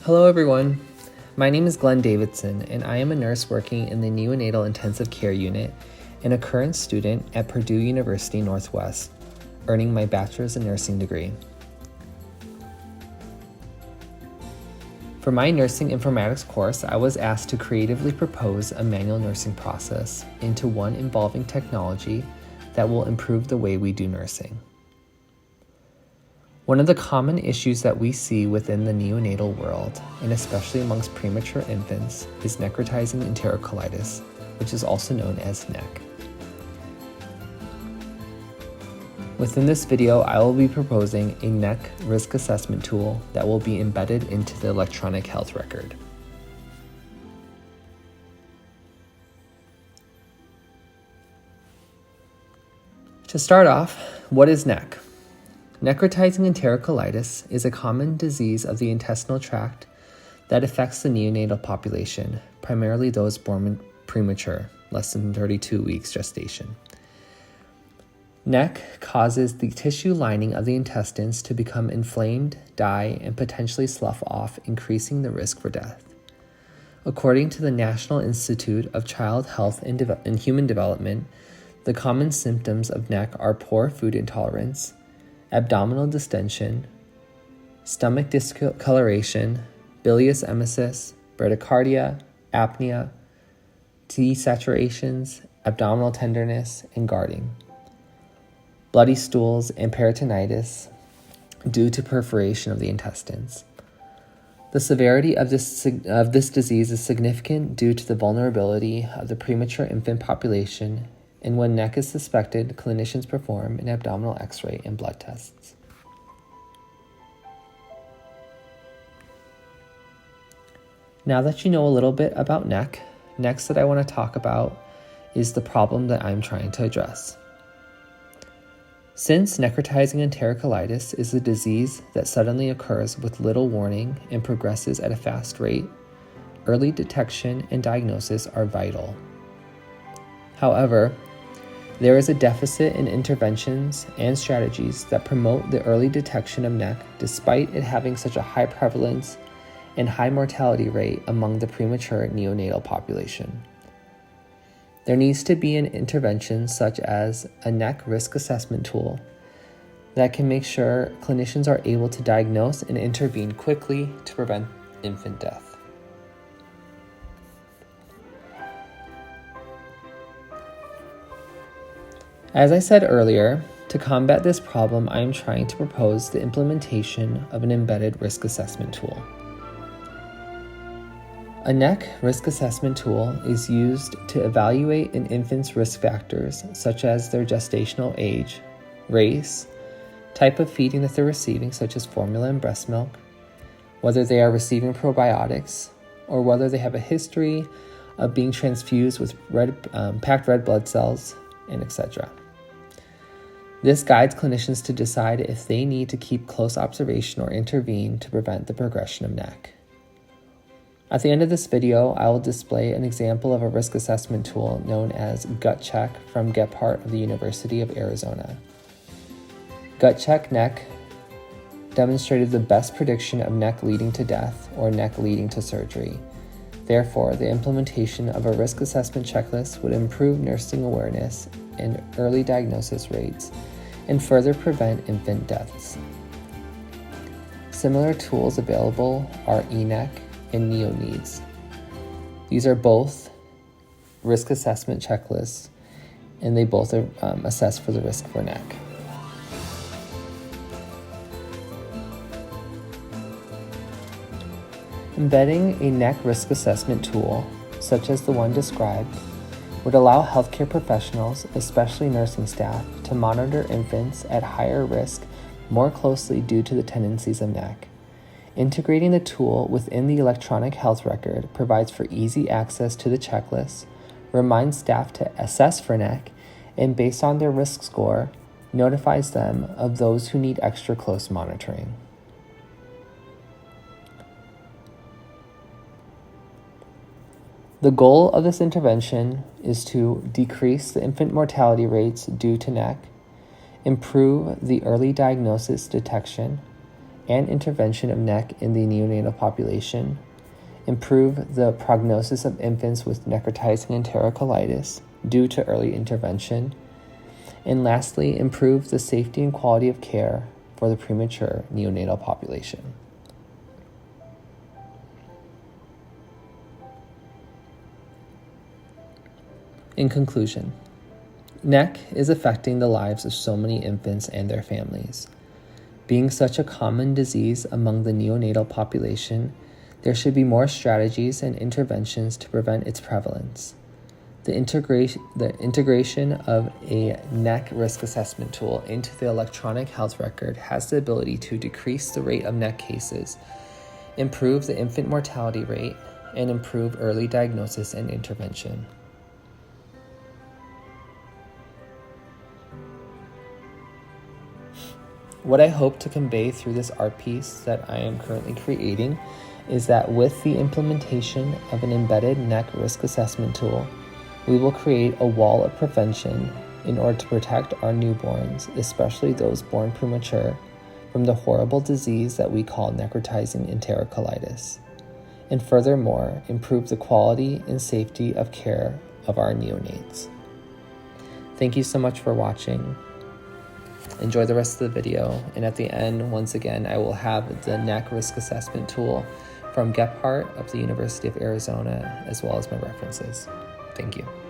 Hello everyone, my name is Glenn Davidson and I am a nurse working in the neonatal intensive care unit and a current student at Purdue University Northwest, earning my bachelor's in nursing degree. For my nursing informatics course, I was asked to creatively propose a manual nursing process into one involving technology that will improve the way we do nursing. One of the common issues that we see within the neonatal world, and especially amongst premature infants, is necrotizing enterocolitis, which is also known as NEC. Within this video, I will be proposing a NEC risk assessment tool that will be embedded into the electronic health record. To start off, what is NEC? Necrotizing enterocolitis is a common disease of the intestinal tract that affects the neonatal population, primarily those born premature, less than 32 weeks gestation. NEC causes the tissue lining of the intestines to become inflamed, die, and potentially slough off, increasing the risk for death. According to the National Institute of Child Health and Human Development, the common symptoms of NEC are poor food intolerance, abdominal distension, stomach discoloration, bilious emesis, bradycardia, apnea, desaturations, abdominal tenderness, and guarding, bloody stools, and peritonitis due to perforation of the intestines. The severity of this disease is significant due to the vulnerability of the premature infant population, and when NEC is suspected, clinicians perform an abdominal X-ray and blood tests. Now that you know a little bit about NEC, next that I want to talk about is the problem that I'm trying to address. Since necrotizing enterocolitis is a disease that suddenly occurs with little warning and progresses at a fast rate, early detection and diagnosis are vital. However, there is a deficit in interventions and strategies that promote the early detection of NEC despite it having such a high prevalence and high mortality rate among the premature neonatal population. There needs to be an intervention such as a NEC risk assessment tool that can make sure clinicians are able to diagnose and intervene quickly to prevent infant death. As I said earlier, to combat this problem, I am trying to propose the implementation of an embedded risk assessment tool. A NEC risk assessment tool is used to evaluate an infant's risk factors such as their gestational age, race, type of feeding that they're receiving such as formula and breast milk, whether they are receiving probiotics, or whether they have a history of being transfused with packed red blood cells, and etc. This guides clinicians to decide if they need to keep close observation or intervene to prevent the progression of NEC. At the end of this video, I will display an example of a risk assessment tool known as Gut Check from Gephardt of the University of Arizona. Gut Check NEC demonstrated the best prediction of NEC leading to death or NEC leading to surgery. Therefore, the implementation of a risk assessment checklist would improve nursing awareness and early diagnosis rates and further prevent infant deaths. Similar tools available are NEC and NeoNeeds. These are both risk assessment checklists, and they both are assessed for the risk for NEC. Embedding a NEC risk assessment tool, such as the one described, would allow healthcare professionals, especially nursing staff, to monitor infants at higher risk more closely due to the tendencies of NEC. Integrating the tool within the electronic health record provides for easy access to the checklist, reminds staff to assess for NEC, and based on their risk score, notifies them of those who need extra close monitoring. The goal of this intervention is to decrease the infant mortality rates due to NEC, improve the early diagnosis detection, and intervention of NEC in the neonatal population, improve the prognosis of infants with necrotizing enterocolitis due to early intervention, and lastly, improve the safety and quality of care for the premature neonatal population. In conclusion, NEC is affecting the lives of so many infants and their families. Being such a common disease among the neonatal population, there should be more strategies and interventions to prevent its prevalence. The integration of a NEC risk assessment tool into the electronic health record has the ability to decrease the rate of NEC cases, improve the infant mortality rate, and improve early diagnosis and intervention. What I hope to convey through this art piece that I am currently creating is that with the implementation of an embedded NEC risk assessment tool, we will create a wall of prevention in order to protect our newborns, especially those born premature, from the horrible disease that we call necrotizing enterocolitis, and furthermore, improve the quality and safety of care of our neonates. Thank you so much for watching. Enjoy the rest of the video, and at the end, once again, I will have the NEC risk assessment tool from Gephardt of the University of Arizona, as well as my references. Thank you.